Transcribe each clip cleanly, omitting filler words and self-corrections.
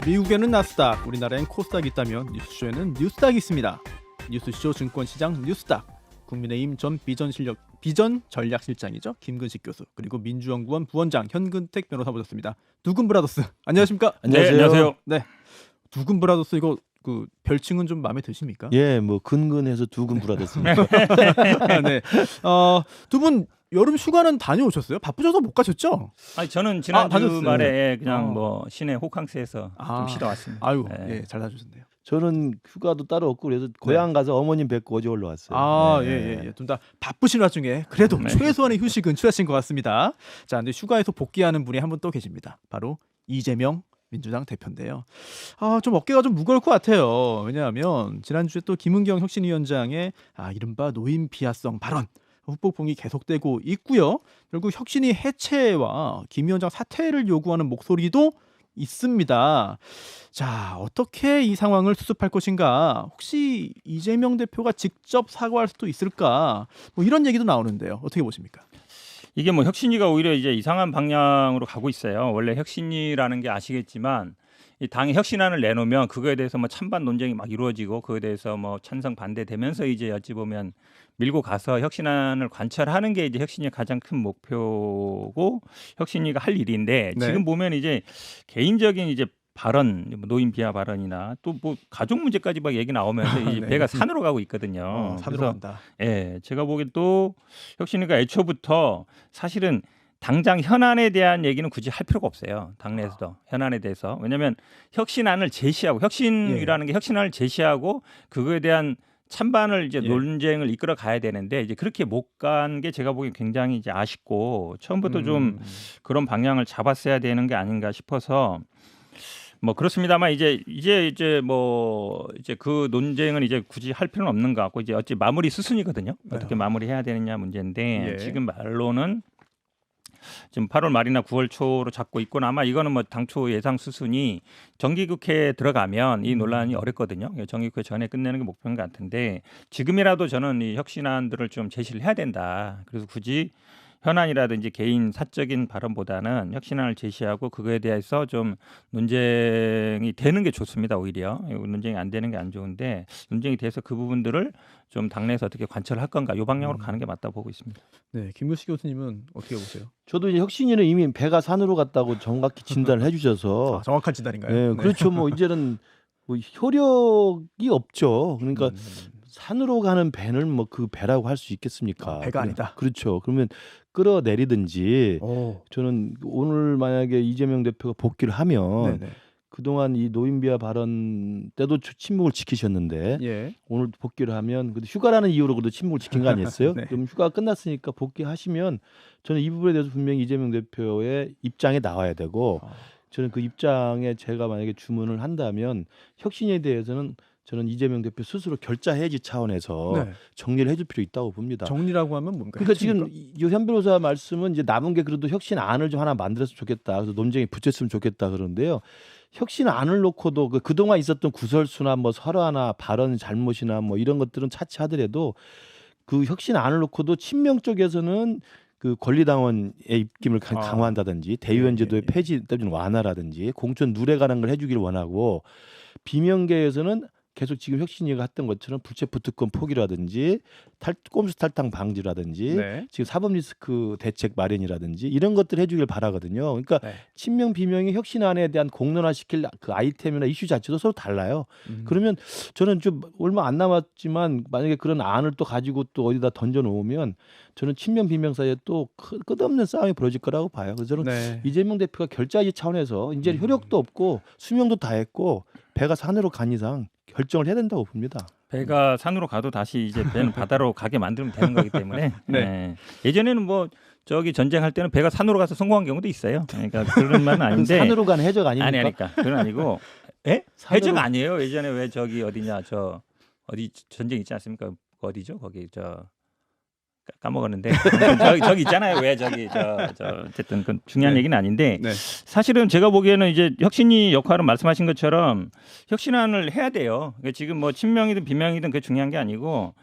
미국에는 나스닥, 우리나라엔 코스닥이 있다면 뉴스쇼에는 뉴스닥이 있습니다. 뉴스쇼 증권시장 뉴스닥, 국민의힘 전 비전 전략실장이죠. 김근식 교수, 그리고 민주연구원 부원장 현근택 변호사 모셨습니다. 두근 브라더스 안녕하십니까? 안녕하세요. 네, 안녕하세요. 네, 두근 브라더스 이거 그 별칭은 좀 마음에 드십니까? 예, 뭐 근근해서 두근 브라더스입니다. 네, 두 분 여름 휴가는 다녀오셨어요? 바쁘셔서 못 가셨죠? 아니 저는 지난주 다녔어요. 말에 그냥 뭐 시내 호캉스에서 좀 쉬다 왔습니다. 아유, 네. 예, 잘 다녀오셨네요. 저는 휴가도 따로 없고 그래서 고향 가서 어머님 뵙고 어제 올라왔어요. 아, 네. 예. 둘 다 바쁘신 와중에 그래도 네. 최소한의 휴식은 취하신 것 같습니다. 자, 근데 휴가에서 복귀하는 분이 한 분 또 계십니다. 바로 이재명 민주당 대표인데요. 좀 어깨가 좀 무거울 것 같아요. 왜냐하면 지난주에 또 김은경 혁신위원장의 이른바 노인 비하성 발언 후폭풍이 계속되고 있고요. 결국 혁신위 해체와 김 위원장 사퇴를 요구하는 목소리도 있습니다. 자, 어떻게 이 상황을 수습할 것인가? 혹시 이재명 대표가 직접 사과할 수도 있을까? 뭐 이런 얘기도 나오는데요. 어떻게 보십니까? 이게 뭐 혁신위가 오히려 이제 이상한 방향으로 가고 있어요. 원래 혁신위라는 게 아시겠지만 이 당이 혁신안을 내놓으면 그거에 대해서 뭐 찬반 논쟁이 막 이루어지고 그거에 대해서 뭐 찬성 반대되면서 이제 어찌 보면 밀고 가서 혁신안을 관철하는 게 이제 혁신위의 가장 큰 목표고 혁신위가 할 일인데 네. 지금 보면 이제 개인적인 이제 발언, 뭐 노인 비하 발언이나 또 뭐 가족 문제까지 막 얘기 나오면서 이 네. 배가 산으로 가고 있거든요. 산으로 그래서 간다. 예, 제가 보기엔 또 혁신위가 애초부터 사실은 당장 현안에 대한 얘기는 굳이 할 필요가 없어요. 당내에서도 현안에 대해서. 왜냐하면 혁신안을 제시하고 혁신위라는 게 혁신안을 제시하고 그거에 대한 찬반을 이제 예. 논쟁을 이끌어 가야 되는데 이제 그렇게 못 간 게 제가 보기엔 굉장히 이제 아쉽고 처음부터 좀 그런 방향을 잡았어야 되는 게 아닌가 싶어서 뭐 그렇습니다만 이제 그 논쟁은 이제 굳이 할 필요는 없는 것 같고 이제 어찌 마무리 수순이거든요. 어떻게 마무리해야 되느냐 문제인데 예. 지금 말로는 지금 8월 말이나 9월 초로 잡고 있고 아마 이거는 뭐 당초 예상 수순이 정기국회에 들어가면 이 논란이 어렵거든요. 정기국회 전에 끝내는 게 목표인 것 같은데 지금이라도 저는 이 혁신안들을 좀 제시를 해야 된다. 그래서 굳이 현안이라든지 개인 사적인 발언보다는 혁신안을 제시하고 그거에 대해서 좀 논쟁이 되는 게 좋습니다. 오히려 논쟁이 안 되는 게 안 좋은데 논쟁이 돼서 그 부분들을 좀 당내에서 어떻게 관철할 건가 이 방향으로 가는 게 맞다고 보고 있습니다. 네, 김근식 교수님은 어떻게 보세요? 저도 이제 혁신위는 이미 배가 산으로 갔다고 정확히 진단을 해주셔서 정확한 진단인가요? 예, 네. 그렇죠. 뭐 이제는 뭐 효력이 없죠. 그러니까 산으로 가는 배는 뭐 그 배라고 할 수 있겠습니까? 배가 아니다. 그렇죠. 그러면 끌어내리든지 오, 저는 오늘 만약에 이재명 대표가 복귀를 하면 네네. 그동안 이 노인 비하 발언 때도 침묵을 지키셨는데 예, 오늘 복귀를 하면 근데 휴가라는 이유로 그래도 침묵을 지킨 거 아니었어요? 네. 그럼 휴가가 끝났으니까 복귀하시면 저는 이 부분에 대해서 분명히 이재명 대표의 입장에 나와야 되고 저는 그 입장에 제가 만약에 주문을 한다면 혁신에 대해서는 저는 이재명 대표 스스로 결자 해지 차원에서 네. 정리를 해줄 필요 있다고 봅니다. 정리라고 하면 뭔가요? 그러니까 지금 현 변호사 말씀은 이제 남은 게 그래도 혁신안을 좀 하나 만들었으면 좋겠다. 그래서 논쟁에 붙였으면 좋겠다 그러는데요. 혁신안을 놓고도 그동안 있었던 구설수나 뭐 설화나 발언 잘못이나 뭐 이런 것들은 차치하더라도 그 혁신안을 놓고도 친명 쪽에서는 그 권리당원의 입김을 강화한다든지 대의원제도의 폐지 때문에 완화라든지 공천 누래 가는 걸 해주기를 원하고 비명계에서는 계속 지금 혁신위가 했던 것처럼 불체포 특권 포기라든지 꼼수 탈당 방지라든지 네. 지금 사법 리스크 대책 마련이라든지 이런 것들 해주길 바라거든요. 그러니까 네. 친명 비명이 혁신안에 대한 공론화시킬 그 아이템이나 이슈 자체도 서로 달라요. 그러면 저는 좀 얼마 안 남았지만 만약에 그런 안을 또 가지고 또 어디다 던져 놓으면 저는 친명 비명 사이에 또 끝없는 싸움이 벌어질 거라고 봐요. 그래서 저는 네. 이재명 대표가 결자지 차원에서 이제 효력도 없고 수명도 다 했고 배가 산으로 간 이상 결정을 해야 된다고 봅니다. 배가 산으로 가도 다시 이제 배는 바다로 가게 만들면 되는 거기 때문에 네. 예. 예전에는 뭐 저기 전쟁할 때는 배가 산으로 가서 성공한 경우도 있어요. 그러니까 그런 말은 아닌데 산으로 가는 해적 아닙니까? 아니니까 그건 아니고 해적 아니에요. 예전에 왜 저기 어디냐 저 어디 전쟁 있지 않습니까? 어디죠? 거기 저 까먹었는데 저기 있잖아요. 왜 저기 저 어쨌든 그건 중요한 네. 얘기는 아닌데 네. 사실은 제가 보기에는 이제 혁신이 역할은 말씀하신 것처럼 혁신안을 해야 돼요. 그러니까 지금 뭐 친명이든 비명이든 그게 중요한 게 아니고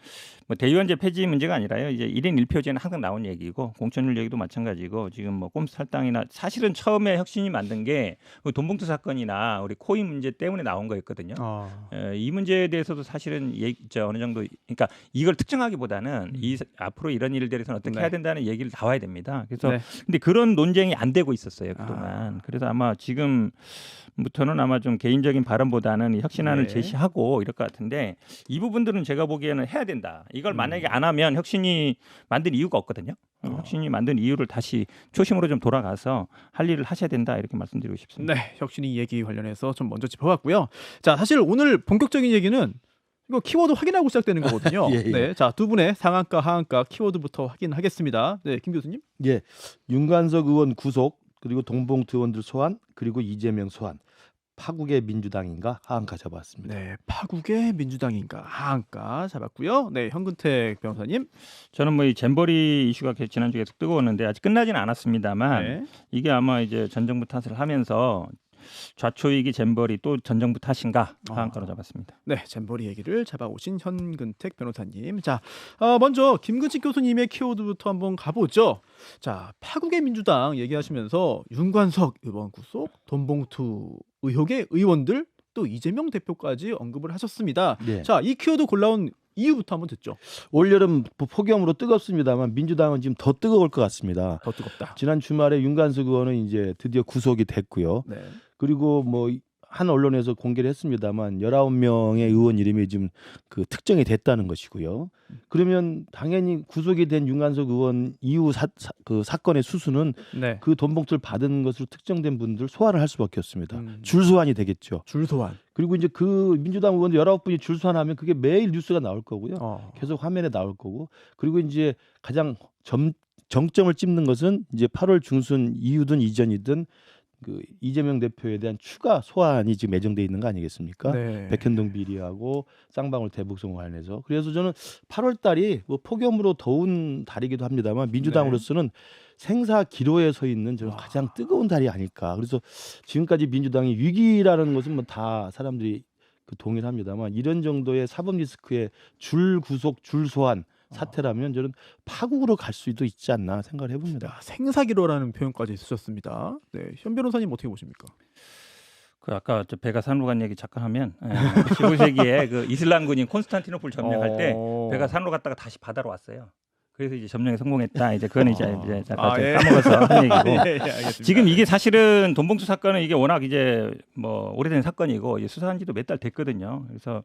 뭐 대의원제 폐지 문제가 아니라요. 이제 1인 1표제는 항상 나온 얘기고 공천율 얘기도 마찬가지고 지금 뭐 꼼수 탈당이나 사실은 처음에 혁신이 만든 게 그 돈봉투 사건이나 우리 코인 문제 때문에 나온 거였거든요. 이 문제에 대해서도 사실은 어느 정도 그러니까 이걸 특정하기보다는 앞으로 이런 일들에서는 어떻게 해야 된다는 얘기를 나와야 됩니다. 그래서 근데 그런 논쟁이 안 되고 있었어요 그동안. 그래서 아마 지금부터는 아마 좀 개인적인 발언보다는 혁신안을 제시하고 이럴 것 같은데 이 부분들은 제가 보기에는 해야 된다. 이걸 만약에 안 하면 혁신이 만든 이유가 없거든요. 혁신이 만든 이유를 다시 초심으로 좀 돌아가서 할 일을 하셔야 된다 이렇게 말씀드리고 싶습니다. 네, 혁신이 얘기 관련해서 좀 먼저 짚어봤고요. 자, 사실 오늘 본격적인 얘기는 이거 키워드 확인하고 시작되는 거거든요. 예, 예. 네, 자, 두 분의 상한가, 하한가 키워드부터 확인하겠습니다. 네, 김 교수님. 예, 윤관석 의원 구속 그리고 동봉투 의원들 소환 그리고 이재명 소환. 파국의 민주당인가 하한가 잡았습니다. 네, 파국의 민주당인가 하한가 잡았고요. 네, 현근택 변호사님. 저는 뭐 이 잼버리 이슈가 지난주에 계속 뜨거웠는데 아직 끝나지는 않았습니다만 이게 아마 이제 전 정부 탓을 하면서 좌초이기 잼버리 또 전 정부 탓인가 하한가로 잡았습니다. 네, 잼버리 얘기를 잡아오신 현근택 변호사님. 자, 먼저 김근식 교수님의 키워드부터 한번 가보죠. 자, 파국의 민주당 얘기하시면서 윤관석 의원 구속, 돈봉투 의혹의 의원들 또 이재명 대표까지 언급을 하셨습니다. 네. 자, 이 키워드 골라온 이유부터 한번 듣죠. 올여름 폭염으로 뜨겁습니다만 민주당은 지금 더 뜨거울 것 같습니다. 더 뜨겁다. 지난 주말에 윤관석 의원은 이제 드디어 구속이 됐고요. 네. 그리고 뭐 한 언론에서 공개를 했습니다만 19명의 의원 이름이 지금 그 특정이 됐다는 것이고요. 그러면 당연히 구속이 된 윤관석 의원 이후 그 사건의 수수는 네. 그 돈봉투를 받은 것으로 특정된 분들 소환을 할 수밖에 없습니다. 줄 소환이 되겠죠. 줄 소환. 그리고 이제 그 민주당 의원 19분이 줄 소환하면 그게 매일 뉴스가 나올 거고요. 계속 화면에 나올 거고. 그리고 이제 가장 정점을 찝는 것은 이제 8월 중순 이후든 이전이든 그 이재명 대표에 대한 추가 소환이 지금 예정돼 있는 거 아니겠습니까? 네. 백현동 비리하고 쌍방울 대북송 관련해서. 그래서 저는 8월 달이 뭐 폭염으로 더운 달이기도 합니다만 민주당으로서는 생사 기로에 서 있는 저는 가장 뜨거운 달이 아닐까. 그래서 지금까지 민주당이 위기라는 것은 뭐 다 사람들이 그 동의를 합니다만 이런 정도의 사법 리스크의 줄 구속, 줄 소환 사태라면 저는 파국으로 갈 수도 있지 않나 생각을 해봅니다. 생사기로라는 표현까지 쓰셨습니다. 네, 현 변호사님 어떻게 보십니까? 그 아까 저 배가 산으로 간 얘기 잠깐 하면 15세기에 그 이슬람군이 콘스탄티노플 점령할 때 배가 산으로 갔다가 다시 바다로 왔어요. 그래서 이제 점령에 성공했다. 이제 그건 이제 잠깐 까먹어서 한 얘기고. 지금 이게 사실은 돈봉투 사건은 이게 워낙 이제 뭐 오래된 사건이고 이제 수사한지도 몇 달 됐거든요. 그래서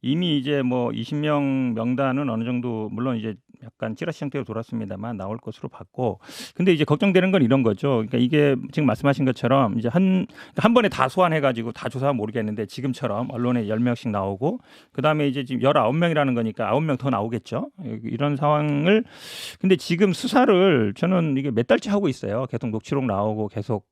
이미 이제 뭐 20명 명단은 어느 정도 물론 이제 약간 찌라시 형태로 돌았습니다만 나올 것으로 봤고, 근데 이제 걱정되는 건 이런 거죠. 그러니까 이게 지금 말씀하신 것처럼 이제 한 번에 다 소환해가지고 다 조사하면 모르겠는데 지금처럼 언론에 10명씩 나오고 그 다음에 이제 지금 19명이라는 거니까 9명 더 나오겠죠. 이런 상황을 근데 지금 수사를 저는 이게 몇 달째 하고 있어요. 계속 녹취록 나오고 계속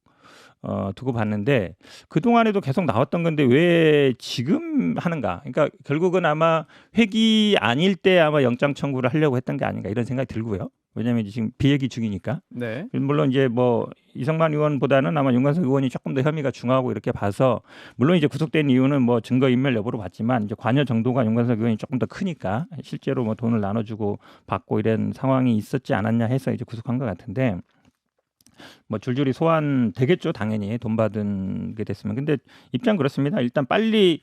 두고 봤는데 그동안에도 계속 나왔던 건데 왜 지금 하는가? 그러니까 결국은 아마 회기 아닐 때 아마 영장 청구를 하려고 했던 게 아닌가 이런 생각이 들고요. 왜냐하면 지금 비회기 중이니까. 네. 물론 이제 뭐 이성만 의원보다는 아마 윤관석 의원이 조금 더 혐의가 중하고 이렇게 봐서 물론 이제 구속된 이유는 뭐 증거 인멸 여부로 봤지만 이제 관여 정도가 윤관석 의원이 조금 더 크니까 실제로 뭐 돈을 나눠주고 받고 이런 상황이 있었지 않았냐 해서 이제 구속한 것 같은데. 뭐 줄줄이 소환 되겠죠. 당연히 돈 받은 게 됐으면. 근데 입장 그렇습니다. 일단 빨리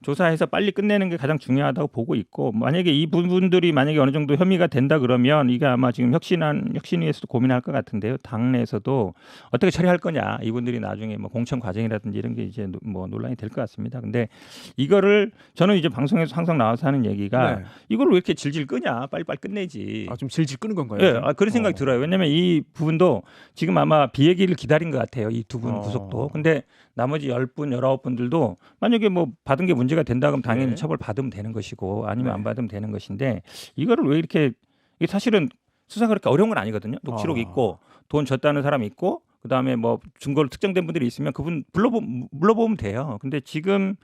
조사해서 빨리 끝내는 게 가장 중요하다고 보고 있고, 만약에 이 부분들이 만약에 어느 정도 혐의가 된다 그러면 이게 아마 지금 혁신위에서도 고민할 것 같은데요. 당내에서도 어떻게 처리할 거냐. 이분들이 나중에 뭐 공천 과정이라든지 이런 게 이제 뭐 논란이 될 것 같습니다. 근데 이거를 저는 이제 방송에서 항상 나와서 하는 얘기가 이걸 왜 이렇게 질질 끄냐. 빨리빨리 끝내지. 좀 질질 끄는 건가요? 네, 그런 생각이 들어요. 왜냐하면 이 부분도 지금 아마 비얘기를 기다린 것 같아요. 이 두 분 구속도. 근데 나머지 10분, 19분들도 만약에 뭐 받은 게 문제가 된다 그러면 당연히 처벌 받으면 되는 것이고 아니면 안 받으면 되는 것인데 이거를 왜 이렇게 이게 사실은 수사가 그렇게 어려운 건 아니거든요. 녹취록 있고 돈 줬다는 사람 있고 그다음에 뭐 증거로 특정된 분들이 있으면 그분 불러보면 돼요. 근데 지금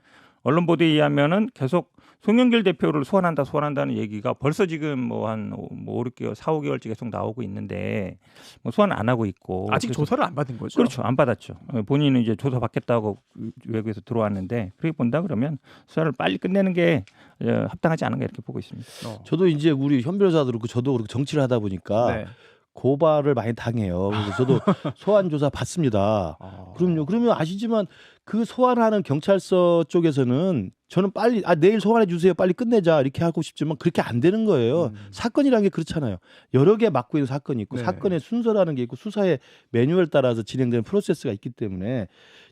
언론 보도에 의하면은 계속 송영길 대표를 소환한다는 얘기가 벌써 지금 뭐 한 5, 6개월, 4, 5개월째 계속 나오고 있는데 뭐 소환 안 하고 있고 아직 그래서 조사를 안 받은 거죠? 그렇죠. 안 받았죠. 본인은 이제 조사 받겠다고 외국에서 들어왔는데 그렇게 본다 그러면 수사를 빨리 끝내는 게 합당하지 않은가 이렇게 보고 있습니다. 저도 이제 우리 현 변호사도 그렇고 저도 그렇고 정치를 하다 보니까 네. 고발을 많이 당해요. 그래서 저도 소환 조사 받습니다. 그럼요. 그러면 아시지만 그 소환하는 경찰서 쪽에서는 저는 빨리 내일 소환해 주세요. 빨리 끝내자 이렇게 하고 싶지만 그렇게 안 되는 거예요. 사건이라는 게 그렇잖아요. 여러 개 맡고 있는 사건이 있고 네. 사건의 순서라는 게 있고 수사의 매뉴얼 따라서 진행되는 프로세스가 있기 때문에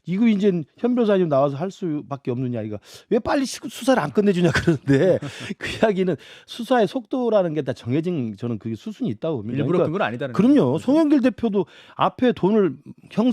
이거 이제 현 변호사님 나와서 할 수밖에 없는 이야기가 왜 빨리 수사를 안 끝내주냐 그러는데 그 이야기는 수사의 속도라는 게 다 정해진 저는 그게 수순이 있다고 봅니다. 일부러 그러니까 끈 건 아니다는 그럼요. 거죠. 송영길 대표도 앞에 돈을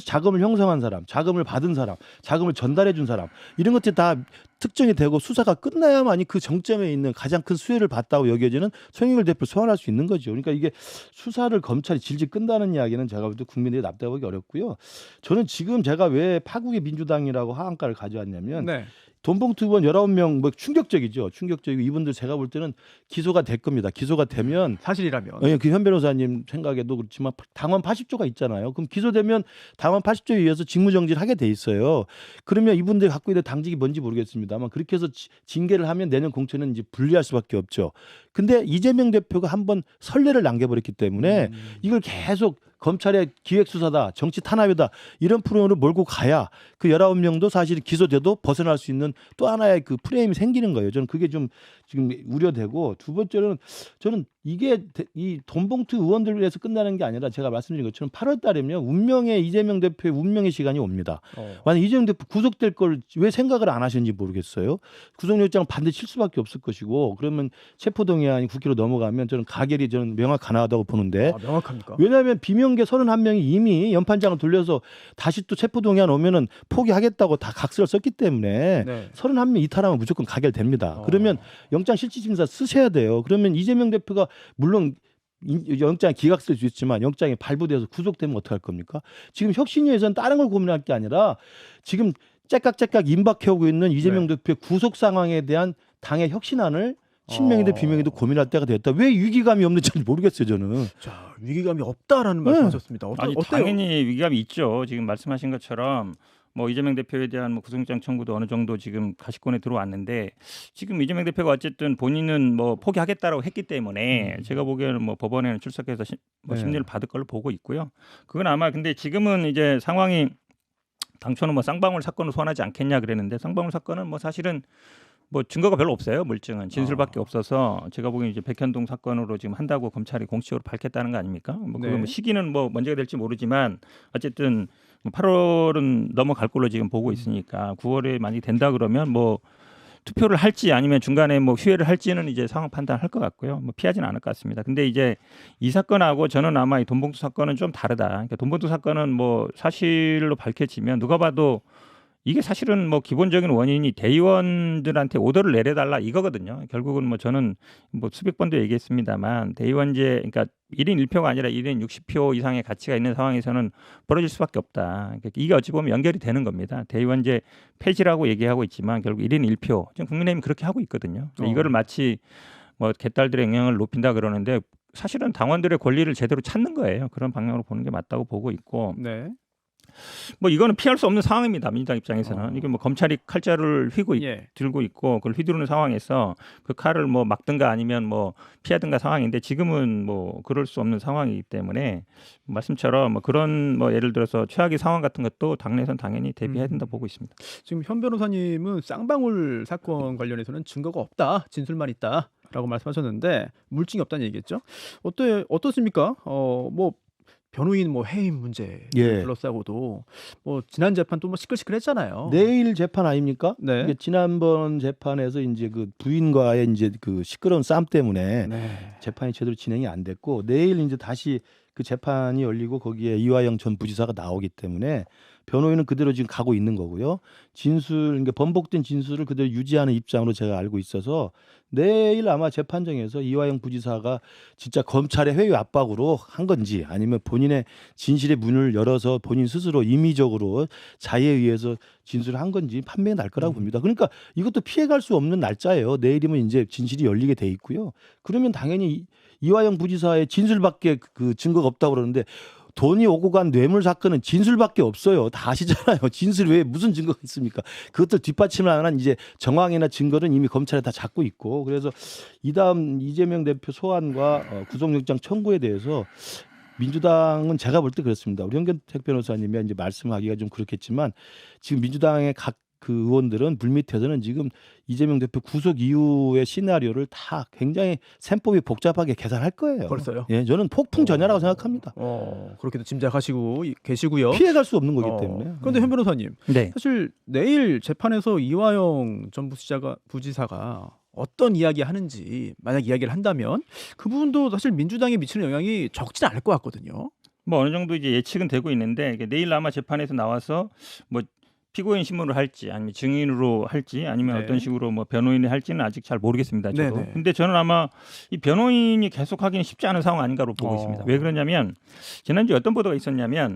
자금을 형성한 사람, 자금을 받은 사람, 자금을 전달해 준 사람 이런 것들이 다 특정이 되고 수사가 끝나야만이 그 정점에 있는 가장 큰 수혜를 봤다고 여겨지는 송영길 대표를 소환할 수 있는 거죠. 그러니까 이게 수사를 검찰이 질질 끈다는 이야기는 제가 볼 때 국민들이 납득하기 어렵고요. 저는 지금 제가 왜 파국의 민주당이라고 하한가를 가져왔냐면 네. 돈봉투 의원 19명 뭐 충격적이죠. 충격적이고 이분들 제가 볼 때는 기소가 될 겁니다. 기소가 되면 사실이라면. 그 현 변호사님 생각에도 그렇지만 당원 80조가 있잖아요. 그럼 기소되면 당원 80조에 의해서 직무정지를 하게 돼 있어요. 그러면 이분들이 갖고 있는 당직이 뭔지 모르겠습니다만 그렇게 해서 징계를 하면 내년 공천은 이제 불리할 수밖에 없죠. 근데 이재명 대표가 한번 선례를 남겨버렸기 때문에 이걸 계속 검찰의 기획수사다, 정치 탄압이다 이런 프레임으로 몰고 가야 그 19명도 사실 기소돼도 벗어날 수 있는 또 하나의 그 프레임이 생기는 거예요. 저는 그게 좀 지금 우려되고 두 번째는 저는 이게 이 돈봉투 의원들에서 끝나는 게 아니라 제가 말씀드린 것처럼 8월 달에면 운명의 이재명 대표의 운명의 시간이 옵니다. 만약 이재명 대표 구속될 걸 왜 생각을 안 하시는지 모르겠어요. 구속영장 반드시 칠 수밖에 없을 것이고 그러면 체포동의안이 국회로 넘어가면 저는 가결이 저는 명확하다고 보는데 명확합니까? 왜냐하면 비명계 31명이 이미 연판장을 돌려서 다시 또 체포동의안 오면은 포기하겠다고 다 각서를 썼기 때문에 네. 31명 이탈하면 무조건 가결됩니다. 그러면 영장 실질심사 쓰셔야 돼요. 그러면 이재명 대표가 물론 영장에 기각쓸 수 있지만 영장이 발부돼서 구속되면 어떡할 겁니까? 지금 혁신위에서는 다른 걸 고민할 게 아니라 지금 째깍째깍 임박해오고 있는 이재명 대표의 구속 상황에 대한 당의 혁신안을 친명이든 비명이든 고민할 때가 됐다. 왜 위기감이 없는지 모르겠어요, 저는. 자, 위기감이 없다라는 말씀하셨습니다. 아니 어때요? 당연히 위기감이 있죠. 지금 말씀하신 것처럼 뭐 이재명 대표에 대한 뭐 구속영장 청구도 어느 정도 지금 가시권에 들어왔는데 지금 이재명 대표가 어쨌든 본인은 뭐 포기하겠다라고 했기 때문에 제가 보기에는 뭐 법원에는 출석해서 심리를 받을 걸로 보고 있고요. 그건 아마 근데 지금은 이제 상황이 당초는 뭐 쌍방울 사건을 소환하지 않겠냐 그랬는데 쌍방울 사건은 뭐 사실은 뭐 증거가 별로 없어요. 물증은 진술밖에 없어서 제가 보기엔 이제 백현동 사건으로 지금 한다고 검찰이 공식적으로 밝혔다는 거 아닙니까? 뭐 그 네. 시기는 뭐 문제가 될지 모르지만 어쨌든 8월은 넘어갈 걸로 지금 보고 있으니까 9월에 많이 된다 그러면 뭐 투표를 할지 아니면 중간에 뭐 휴회를 할지는 이제 상황 판단할 것 같고요. 뭐 피하지는 않을 것 같습니다. 근데 이제 이 사건하고 저는 아마 이 돈봉투 사건은 좀 다르다. 그러니까 돈봉투 사건은 뭐 사실로 밝혀지면 누가 봐도 이게 사실은 뭐 기본적인 원인이 대의원들한테 오더를 내려달라 이거거든요. 결국은 뭐 저는 뭐 수백 번도 얘기했습니다만 대의원제 그러니까 1인 1표가 아니라 1인 60표 이상의 가치가 있는 상황에서는 벌어질 수밖에 없다. 그러니까 이게 어찌 보면 연결이 되는 겁니다. 대의원제 폐지라고 얘기하고 있지만 결국 1인 1표 지금 국민의힘이 그렇게 하고 있거든요. 이거를 마치 뭐 개딸들의 영향을 높인다 그러는데 사실은 당원들의 권리를 제대로 찾는 거예요. 그런 방향으로 보는 게 맞다고 보고 있고 네. 뭐 이거는 피할 수 없는 상황입니다. 민주당 입장에서는 이게 뭐 검찰이 칼자루를 들고 있고 그걸 휘두르는 상황에서 그 칼을 뭐 막든가 아니면 뭐 피하든가 상황인데 지금은 뭐 그럴 수 없는 상황이기 때문에 말씀처럼 뭐 그런 뭐 예를 들어서 최악의 상황 같은 것도 당내에서는 당연히 대비해야 된다 보고 있습니다. 지금 현 변호사님은 쌍방울 사건 관련해서는 증거가 없다, 진술만 있다라고 말씀하셨는데 물증이 없다는 얘기겠죠? 어떻습니까? 뭐 변호인 뭐 해임 문제 둘러싸고도 뭐 지난 재판 또 뭐 시끌시끌했잖아요. 내일 재판 아닙니까? 네. 이게 지난번 재판에서 이제 그 부인과의 이제 그 시끄러운 싸움 때문에 재판이 제대로 진행이 안 됐고 내일 이제 다시 그 재판이 열리고 거기에 이화영 전 부지사가 나오기 때문에 변호인은 그대로 지금 가고 있는 거고요. 그러니까 번복된 진술을 그대로 유지하는 입장으로 제가 알고 있어서 내일 아마 재판정에서 이화영 부지사가 진짜 검찰의 회유 압박으로 한 건지 아니면 본인의 진실의 문을 열어서 본인 스스로 임의적으로 자의에 의해서 진술을 한 건지 판명이 날 거라고 봅니다. 그러니까 이것도 피해갈 수 없는 날짜예요. 내일이면 이제 진실이 열리게 돼 있고요. 그러면 당연히 이화영 부지사의 진술밖에 그 증거가 없다고 그러는데 돈이 오고 간 뇌물 사건은 진술밖에 없어요. 다 아시잖아요. 진술 외에 무슨 증거가 있습니까? 그것들 뒷받침을 하는 이제 정황이나 증거는 이미 검찰에 다 잡고 있고 그래서 이다음 이재명 대표 소환과 구속영장 청구에 대해서 민주당은 제가 볼 때 그렇습니다. 우리 현근택 변호사님이 이제 말씀하기가 좀 그렇겠지만 지금 민주당의 각 그 의원들은 물밑에서는 지금 이재명 대표 구속 이후의 시나리오를 다 굉장히 셈법이 복잡하게 계산할 거예요. 벌써요? 예, 저는 폭풍 전야라고 생각합니다. 그렇게도 짐작하시고 계시고요. 피해갈 수 없는 거기 때문에. 그런데 현 변호사님, 네. 사실 내일 재판에서 이화영 전 부지사가 어떤 이야기 하는지 만약 이야기를 한다면 그 부분도 사실 민주당에 미치는 영향이 적진 않을 것 같거든요. 뭐 어느 정도 이제 예측은 되고 있는데 이게 내일 아마 재판에서 나와서 뭐 피고인 신문을 할지 아니면 증인으로 할지 아니면 네. 어떤 식으로 뭐 변호인이 할지는 아직 잘 모르겠습니다. 저도. 네네. 근데 저는 아마 이 변호인이 계속 하기는 쉽지 않은 상황 아닌가로 보고 있습니다. 왜 그러냐면 지난주에 어떤 보도가 있었냐면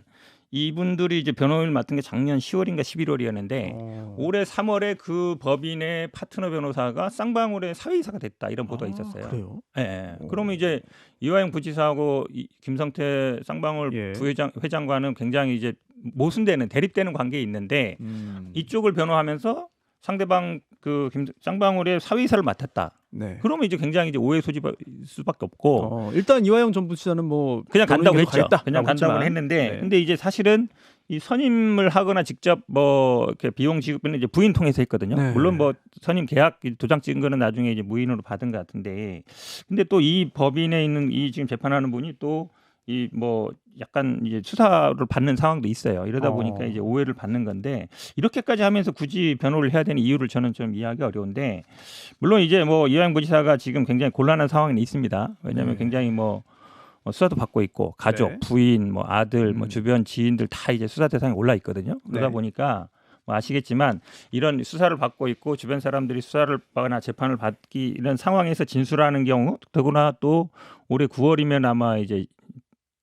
이분들이 이제 변호인을 맡은 게 작년 10월인가 11월이었는데 올해 3월에 그 법인의 파트너 변호사가 쌍방울의 사회이사가 됐다 이런 보도가 있었어요. 그래요? 예. 예. 그러면 이제 이화영 부지사하고 김성태 쌍방울 예. 회장과는 굉장히 이제 모순되는 대립되는 관계에 있는데 이쪽을 변호하면서 상대방 그 쌍방울의 사회이사를 맡았다. 네. 그러면 이제 굉장히 이제 오해 소지할 수밖에 없고 일단 이화영 전 부지사는 뭐 그냥 간다고 했죠. 그냥 간다고 간다고 했지만, 했는데 네. 근데 이제 사실은 이 선임을 하거나 직접 뭐 이렇게 비용 지급은 이제 부인 통해서 했거든요. 네. 물론 뭐 선임 계약 도장 찍은 거는 나중에 이제 무인으로 받은 것 같은데 근데 또 이 법인에 있는 이 지금 재판하는 분이 또 이 뭐 약간 이제 수사를 받는 상황도 있어요. 이러다 보니까 이제 오해를 받는 건데 이렇게까지 하면서 굳이 변호를 해야 되는 이유를 저는 좀 이해하기 어려운데 물론 이제 뭐 이화영 부지사가 지금 굉장히 곤란한 상황이 있습니다. 왜냐하면 네. 굉장히 뭐 수사도 받고 있고 가족, 네. 부인, 뭐 아들, 뭐 주변 지인들 다 이제 수사 대상에 올라 있거든요. 그러다 네. 보니까 뭐 아시겠지만 이런 수사를 받고 있고 주변 사람들이 수사를 받거나 재판을 받기 이런 상황에서 진술하는 경우 더구나 또 올해 9월이면 아마 이제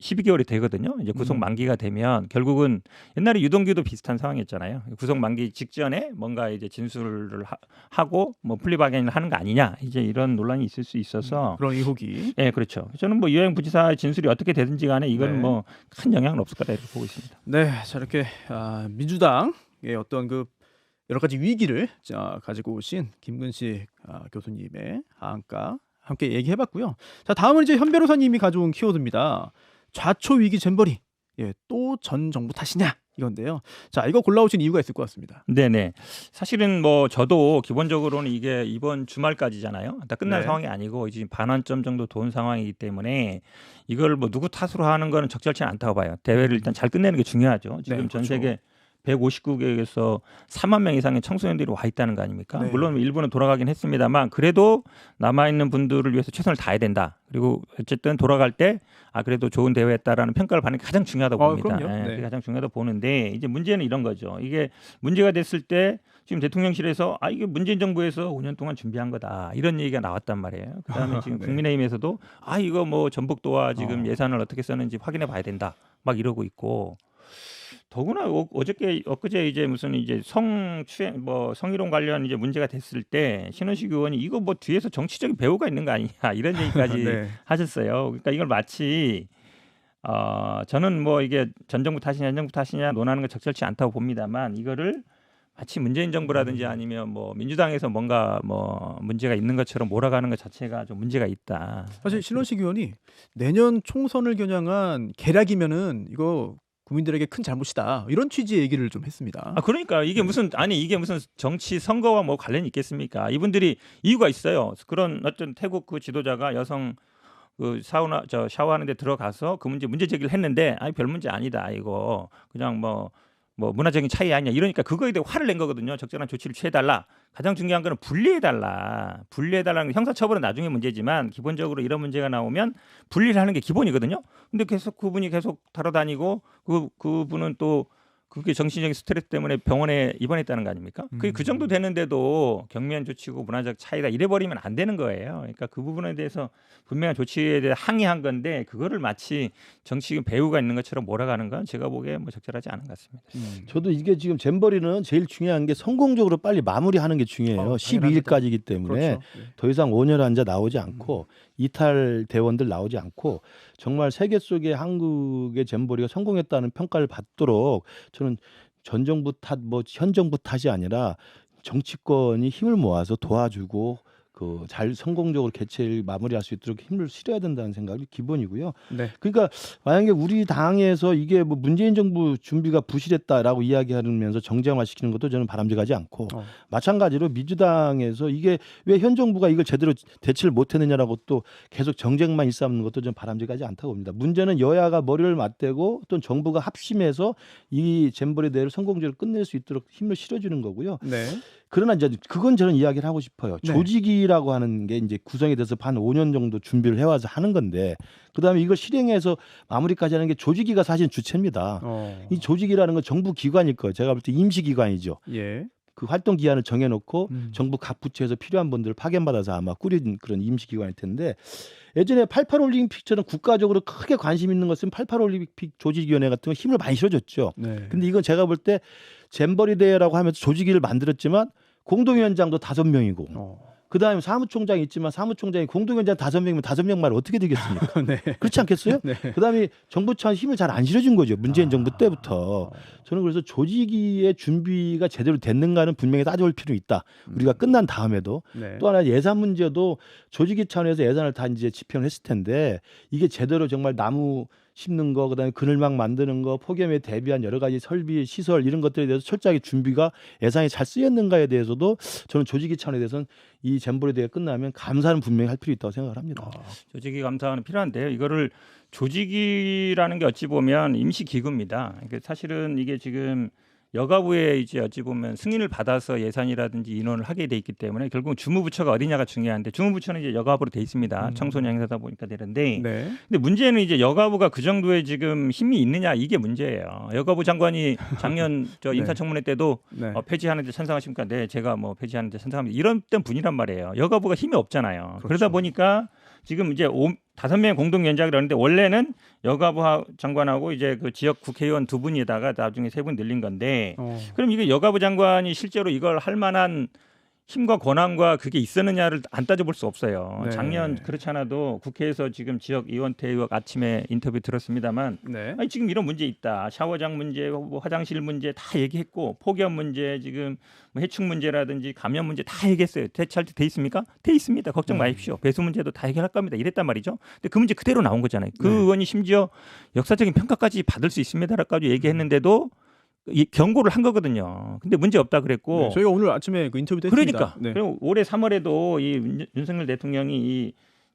12개월이 되거든요. 이제 구속 만기가 되면 결국은 옛날에 유동규도 비슷한 상황이었잖아요. 구속 만기 직전에 뭔가 이제 진술을 하고 뭐 플리바겐을 하는 거 아니냐. 이제 이런 논란이 있을 수 있어서 그런 의혹이. 네, 그렇죠. 저는 뭐 이화영 부지사의 진술이 어떻게 되든지 간에 이건 네. 뭐 큰 영향은 없을 거다 이렇게 보고 있습니다. 네, 자 이렇게 민주당의 어떤 그 여러 가지 위기를 가지고 오신 김근식 교수님의 하한가 함께 얘기해봤고요. 자 다음은 이제 현 변호사님이 가져온 키워드입니다. 좌초 위기 잼버리. 또 전 정부 탓이냐 이건데요. 자 이거 골라오신 이유가 있을 것 같습니다. 네네. 사실은 뭐 저도 기본적으로는 이게 이번 주말까지잖아요. 다 끝난 네. 상황이 아니고 이제 반환점 정도 돈 상황이기 때문에 이걸 뭐 누구 탓으로 하는 거는 적절치 않다고 봐요. 대회를 일단 잘 끝내는 게 중요하죠. 지금 네, 전 그렇죠. 세계 159개국에서 3만 명 이상의 청소년들이 와 있다는 거 아닙니까? 네. 물론 일부는 돌아가긴 했습니다만 그래도 남아있는 분들을 위해서 최선을 다해야 된다. 그리고 어쨌든 돌아갈 때 그래도 좋은 대회였다라는 평가를 받는 게 가장 중요하다고 봅니다. 그럼요. 네. 그게 가장 중요하다고 보는데 이제 문제는 이런 거죠. 이게 문제가 됐을 때 지금 대통령실에서 이게 문재인 정부에서 5년 동안 준비한 거다 이런 얘기가 나왔단 말이에요. 그다음에 지금 네. 국민의힘에서도 이거 뭐 전북도와 지금 예산을 어떻게 썼는지 확인해 봐야 된다 막 이러고 있고 더구나 엊그제 이제 무슨 이제 성희롱 관련 이제 문제가 됐을 때 신원식 의원이 이거 뭐 뒤에서 정치적인 배후가 있는 거 아니냐 이런 얘기까지 네. 하셨어요. 그러니까 이걸 마치 저는 뭐 이게 전 정부 탓이냐 현 정부 탓이냐 논하는 건 적절치 않다고 봅니다만 이거를 마치 문재인 정부라든지 아니면 뭐 민주당에서 뭔가 뭐 문제가 있는 것처럼 몰아가는 것 자체가 좀 문제가 있다. 사실 신원식 의원이 내년 총선을 겨냥한 계략이면은 이거 국민들에게 큰 잘못이다 이런 취지의 얘기를 좀 했습니다. 그러니까 이게 무슨 정치 선거와 뭐 관련이 있겠습니까? 이분들이 이유가 있어요. 그런 어떤 태국 그 지도자가 여성 그 샤워하는데 들어가서 그 문제 제기를 했는데 별 문제 아니다 이거 그냥 뭐 문화적인 차이 아니냐 이러니까 그거에 대해 화를 낸 거거든요. 적절한 조치를 취해달라. 가장 중요한 거는 분리해달라는 게 형사처벌은 나중에 문제지만 기본적으로 이런 문제가 나오면 분리를 하는 게 기본이거든요. 근데 계속 그분이 계속 다뤄다니고 그분은 또 그게 정신적인 스트레스 때문에 병원에 입원했다는 거 아닙니까? 그 정도 되는데도 경미한 조치고 문화적 차이다 이래버리면 안 되는 거예요. 그러니까 그 부분에 대해서 분명한 조치에 대해 항의한 건데 그거를 마치 정치적인 배우가 있는 것처럼 몰아가는 건 제가 보기에 뭐 적절하지 않은 것 같습니다. 저도 이게 지금 잼버리는 제일 중요한 게 성공적으로 빨리 마무리하는 게 중요해요. 12일까지이기 때문에 그렇죠. 더 이상 온열 환자 나오지 않고 이탈 대원들 나오지 않고 정말 세계 속에 한국의 잼버리가 성공했다는 평가를 받도록 저는 전 정부 탓, 뭐 현 정부 탓이 아니라 정치권이 힘을 모아서 도와주고 그 잘 성공적으로 개최를 마무리할 수 있도록 힘을 실어야 된다는 생각이 기본이고요. 네. 그러니까 만약에 우리 당에서 이게 뭐 문재인 정부 준비가 부실했다라고 이야기하면서 정쟁화시키는 것도 저는 바람직하지 않고 마찬가지로 민주당에서 이게 왜 현 정부가 이걸 제대로 대처를 못했느냐라고 또 계속 정쟁만 일삼는 것도 좀 바람직하지 않다고 봅니다. 문제는 여야가 머리를 맞대고 또 정부가 합심해서 이 잼버리 대회를 성공적으로 끝낼 수 있도록 힘을 실어주는 거고요. 네. 그러나 이제 그건 저는 이야기를 하고 싶어요. 네. 조직이라고 하는 게 이제 구성이 돼서 한 5년 정도 준비를 해와서 하는 건데 그다음에 이걸 실행해서 마무리까지 하는 게 조직위가 사실 주체입니다. 이 조직이라는 건 정부 기관일 거예요. 제가 볼 때 임시기관이죠. 예. 그 활동 기한을 정해놓고 정부 각 부처에서 필요한 분들을 파견받아서 아마 꾸린 그런 임시기관일 텐데 예전에 88 올림픽처럼 국가적으로 크게 관심 있는 것은 88 올림픽 조직위원회 같은 거 힘을 많이 실어줬죠. 네. 근데 이건 제가 볼 때 잼버리 대회라고 하면서 조직위를 만들었지만 공동위원장도 5명이고 그다음에 사무총장이 있지만 사무총장이 공동위원장 5명이면 5명 말 어떻게 되겠습니까? 네. 그렇지 않겠어요? 네. 그다음에 정부 차원 힘을 잘 안 실어준 거죠. 문재인 정부 때부터. 저는 그래서 조직위의 준비가 제대로 됐는가는 분명히 따져볼 필요 있다. 우리가 끝난 다음에도 네. 또 하나 예산 문제도 조직위 차원에서 예산을 다 이제 집행을 했을 텐데 이게 제대로 정말 나무 심는 거 그다음에 그늘막 만드는 거 폭염에 대비한 여러 가지 설비 시설 이런 것들에 대해서 철저하게 준비가 예산이 잘 쓰였는가에 대해서도 저는 조직위 차원에 대해서는 이 잼버리 대회가 끝나면 감사는 분명히 할 필요 있다고 생각을 합니다. 조직위 감사는 필요한데요. 이거를 조직위라는 게 어찌 보면 임시 기구입니다. 그러니까 사실은 이게 지금 여가부에 이제 어찌 보면 승인을 받아서 예산이라든지 인원을 하게 돼 있기 때문에 결국 주무부처가 어디냐가 중요한데 주무부처는 이제 여가부로 돼 있습니다. 청소년 행사다 보니까 되는데 네. 근데 문제는 이제 여가부가 그 정도의 지금 힘이 있느냐 이게 문제예요. 여가부 장관이 작년 저 네. 인사청문회 때도 네. 폐지하는데 찬성하십니까? 네, 제가 뭐 폐지하는데 찬성합니다. 이런 분이란 말이에요. 여가부가 힘이 없잖아요. 그렇죠. 그러다 보니까 지금 이제 5명의 공동위원장이라는데 원래는 여가부 장관하고 이제 그 지역 국회의원 2분에다가 나중에 3분 늘린 건데 그럼 이게 여가부 장관이 실제로 이걸 할 만한 힘과 권한과 그게 있었느냐를 안 따져볼 수 없어요. 네. 작년 그렇지 않아도 국회에서 지금 지역 의원태 의원 아침에 인터뷰 들었습니다만 네. 아니, 지금 이런 문제 있다. 샤워장 문제, 뭐 화장실 문제 다 얘기했고 폭염 문제, 지금 뭐 해충 문제라든지 감염 문제 다 얘기했어요. 대체할 때 돼 있습니까? 돼 있습니다. 걱정 마십시오. 배수 문제도 다 해결할 겁니다. 이랬단 말이죠. 근데 그 문제 그대로 나온 거잖아요. 그 네. 의원이 심지어 역사적인 평가까지 받을 수 있습니다라까지 얘기했는데도 이 경고를 한 거거든요. 근데 문제 없다 그랬고. 네, 저희가 오늘 아침에 그 인터뷰도 했습니다. 그러니까. 네. 그리고 올해 3월에도 이 윤석열 대통령이 이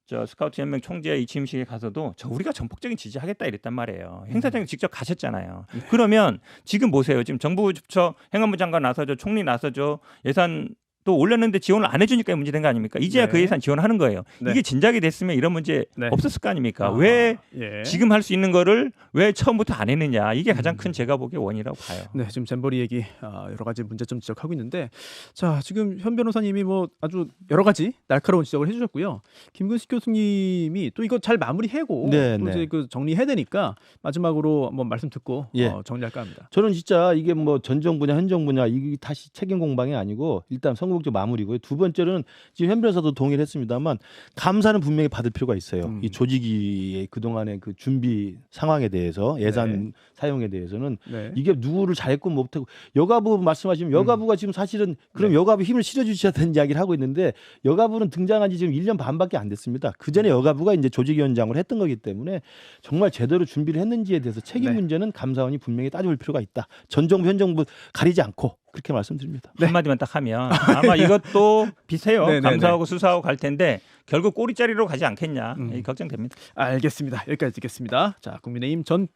저 스카우트 연맹 총재 이 취임식에 가서도 우리가 전폭적인 지지하겠다 이랬단 말이에요. 행사장에 직접 가셨잖아요. 네. 그러면 지금 보세요. 지금 정부 부처 행안부 장관 나서죠, 총리 나서죠, 예산 또 올렸는데 지원을 안 해주니까 문제된 거 아닙니까? 이제야 네. 그 예산 지원하는 거예요. 네. 이게 진작에 됐으면 이런 문제 네. 없었을 거 아닙니까? 아, 왜 예. 지금 할 수 있는 거를 왜 처음부터 안 했느냐? 이게 가장 큰 제가 보기에 원이라고 봐요. 네, 지금 잼버리 얘기 여러 가지 문제점 지적하고 있는데, 자 지금 현 변호사님이 뭐 아주 여러 가지 날카로운 지적을 해주셨고요. 김근식 교수님이 또 이거 잘 마무리하고 네, 또 네. 이제 그 정리해야 되니까 마지막으로 한번 말씀 듣고 예. 정리할까 합니다. 저는 진짜 이게 뭐 전 정부냐 현 정부냐 이게 다시 책임 공방이 아니고 일단 성공적 마무리고요. 두 번째는 지금 현 변호사도 동의를 했습니다만 감사는 분명히 받을 필요가 있어요. 이 조직위의 그동안의 그 준비 상황에 대해서 예산 네. 사용에 대해서는 네. 이게 누구를 잘했고 못하고 여가부 말씀하시면 여가부가 지금 사실은 그럼 네. 여가부 힘을 실어주셔야 되는 이야기를 하고 있는데 여가부는 등장한 지 지금 1년 반밖에 안 됐습니다. 그 전에 여가부가 이제 조직위원장을 했던 거기 때문에 정말 제대로 준비를 했는지에 대해서 책임 네. 문제는 감사원이 분명히 따져볼 필요가 있다. 전 정부 현 정부 가리지 않고 그렇게 말씀드립니다. 한마디만 딱 하면 아마 이것도 비슷해요. 네, 네, 감사하고 수사하고 갈 텐데 결국 꼬리자리로 가지 않겠냐 이 걱정됩니다. 알겠습니다. 여기까지 듣겠습니다. 자, 국민의힘 전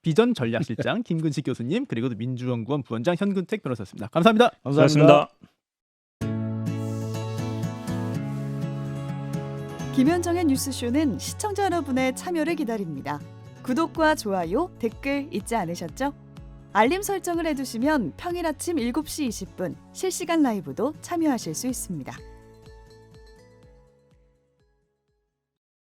비전 전략실장 김근식 교수님 그리고 또 민주연구원 부원장 현근택 변호사였습니다. 감사합니다. 감사합니다. 김현정의 뉴스쇼는 시청자 여러분의 참여를 기다립니다. 구독과 좋아요, 댓글 잊지 않으셨죠? 알림 설정을 해두시면 평일 아침 7시 20분 실시간 라이브도 참여하실 수 있습니다.